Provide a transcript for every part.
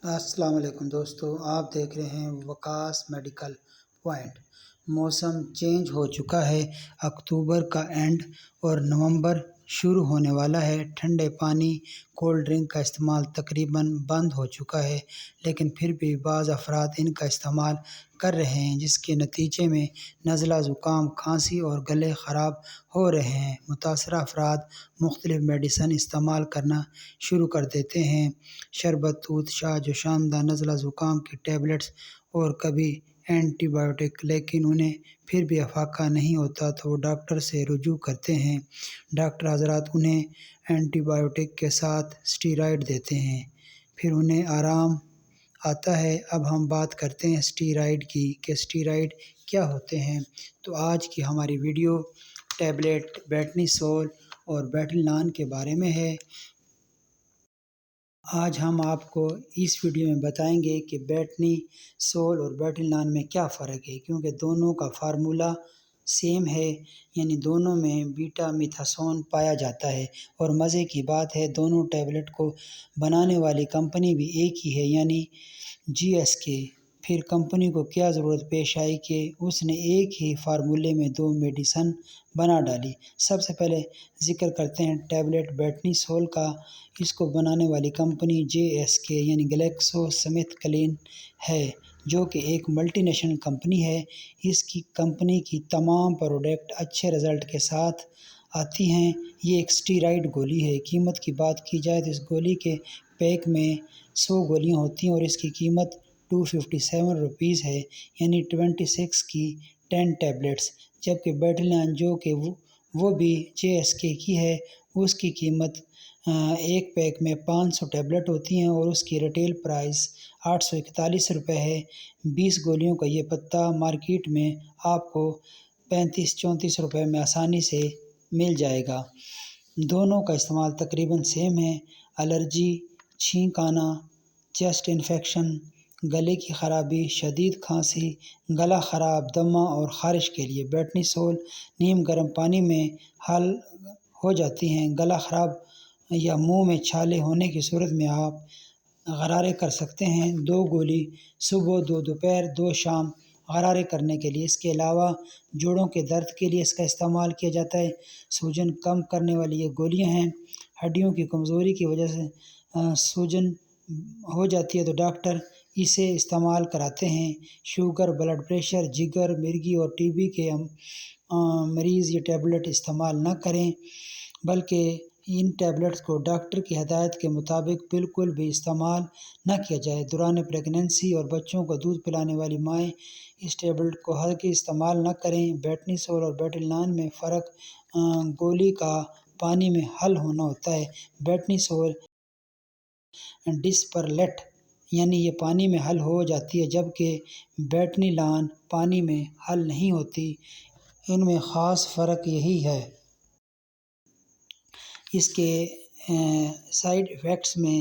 السلام علیکم دوستو، آپ دیکھ رہے ہیں وکاس میڈیکل پوائنٹ۔ موسم چینج ہو چکا ہے، اکتوبر کا اینڈ اور نومبر شروع ہونے والا ہے۔ ٹھنڈے پانی، کولڈ ڈرنک کا استعمال تقریباً بند ہو چکا ہے، لیکن پھر بھی بعض افراد ان کا استعمال کر رہے ہیں، جس کے نتیجے میں نزلہ، زکام، کھانسی اور گلے خراب ہو رہے ہیں۔ متاثرہ افراد مختلف میڈیسن استعمال کرنا شروع کر دیتے ہیں، شربت، دودھ، شاہجوشاندہ، نزلہ زکام کی ٹیبلٹس اور کبھی اینٹی بایوٹک، لیکن انہیں پھر بھی افاقہ نہیں ہوتا تو وہ ڈاکٹر سے رجوع کرتے ہیں۔ ڈاکٹر حضرات انہیں اینٹی بایوٹک کے ساتھ اسٹیرائڈ دیتے ہیں، پھر انہیں آرام آتا ہے۔ اب ہم بات کرتے ہیں اسٹیرائڈ کی کہ اسٹیرائڈ کیا ہوتے ہیں۔ تو آج کی ہماری ویڈیو ٹیبلٹ بیٹنی-سول اور بیٹلنان کے بارے میں ہے۔ آج ہم آپ کو اس ویڈیو میں بتائیں گے کہ بیٹنی-سول اور بیٹلنان میں کیا فرق ہے، کیونکہ دونوں کا فارمولہ سیم ہے، یعنی دونوں میں بیٹا میتھاسون پایا جاتا ہے، اور مزے کی بات ہے دونوں ٹیبلٹ کو بنانے والی کمپنی بھی ایک ہی ہے، یعنی GSK۔ پھر کمپنی کو کیا ضرورت پیش آئی کہ اس نے ایک ہی فارمولے میں دو میڈیسن بنا ڈالی۔ سب سے پہلے ذکر کرتے ہیں ٹیبلٹ بیٹنی-سول کا۔ اس کو بنانے والی کمپنی GSK یعنی گلیکسو سمتھ کلائن ہے، جو کہ ایک ملٹی نیشنل کمپنی ہے۔ اس کی کمپنی کی تمام پروڈکٹ اچھے رزلٹ کے ساتھ آتی ہیں۔ یہ ایک اسٹیرائڈ گولی ہے۔ قیمت کی بات کی جائے تو اس گولی کے پیک میں 100 گولیاں ہوتی ہیں اور اس کی قیمت 257 روپیز ہے، یعنی 26 کی 10 ٹیبلٹس۔ جبکہ بیٹلنان جو کہ وہ بھی GSK کی ہے، اس کی قیمت ایک پیک میں 500 ٹیبلٹ ہوتی ہیں اور اس کی ریٹیل پرائس 841 روپے ہے۔ 20 گولیوں کا یہ پتہ مارکیٹ میں آپ کو 35-34 روپے میں آسانی سے مل جائے گا۔ دونوں کا استعمال تقریباً سیم ہے۔ الرجی، چھینک آنا، چیسٹ انفیکشن، گلے کی خرابی، شدید کھانسی، گلا خراب، دمہ اور خارش کے لیے بیٹنی-سول نیم گرم پانی میں حل ہو جاتی ہیں۔ گلا خراب یا منہ میں چھالے ہونے کی صورت میں آپ غرارے کر سکتے ہیں۔ 2 گولی صبح، 2 دوپہر، 2 شام غرارے کرنے کے لیے۔ اس کے علاوہ جوڑوں کے درد کے لیے اس کا استعمال کیا جاتا ہے۔ سوجن کم کرنے والی یہ گولیاں ہیں۔ ہڈیوں کی کمزوری کی وجہ سے سوجن ہو جاتی ہے تو ڈاکٹر اسے استعمال کراتے ہیں۔ شوگر، بلڈ پریشر، جگر، مرگی اور TB کے مریض یہ ٹیبلٹ استعمال نہ کریں، بلکہ ان ٹیبلٹس کو ڈاکٹر کی ہدایت کے مطابق بالکل بھی استعمال نہ کیا جائے۔ دوران پریگنینسی اور بچوں کو دودھ پلانے والی مائیں اس ٹیبلٹ کو ہرگز استعمال نہ کریں۔ بیٹنی-سول اور بیٹلنان میں فرق گولی کا پانی میں حل ہونا ہوتا ہے۔ بیٹنی-سول ڈسپرلٹ یعنی یہ پانی میں حل ہو جاتی ہے، جبکہ بیٹلنان پانی میں حل نہیں ہوتی۔ ان میں خاص فرق یہی ہے۔ اس کے سائیڈ ایفیکٹس میں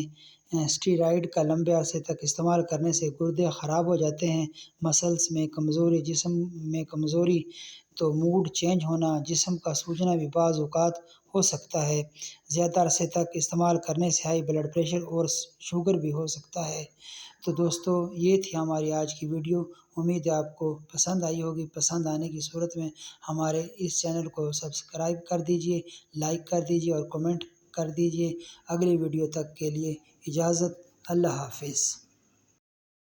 اسٹیرائڈ کا لمبے عرصے تک استعمال کرنے سے گردے خراب ہو جاتے ہیں، مسلز میں کمزوری، جسم میں کمزوری، تو موڈ چینج ہونا، جسم کا سوجنا بھی بعض اوقات ہو سکتا ہے۔ زیادہ عرصے تک استعمال کرنے سے ہائی بلڈ پریشر اور شوگر بھی ہو سکتا ہے۔ تو دوستو، یہ تھی ہماری آج کی ویڈیو۔ امید ہے آپ کو پسند آئی ہوگی۔ پسند آنے کی صورت میں ہمارے اس چینل کو سبسکرائب کر دیجئے، لائک کر دیجئے اور کمنٹ کر دیجئے۔ اگلی ویڈیو تک کے لیے اجازت۔ اللہ حافظ۔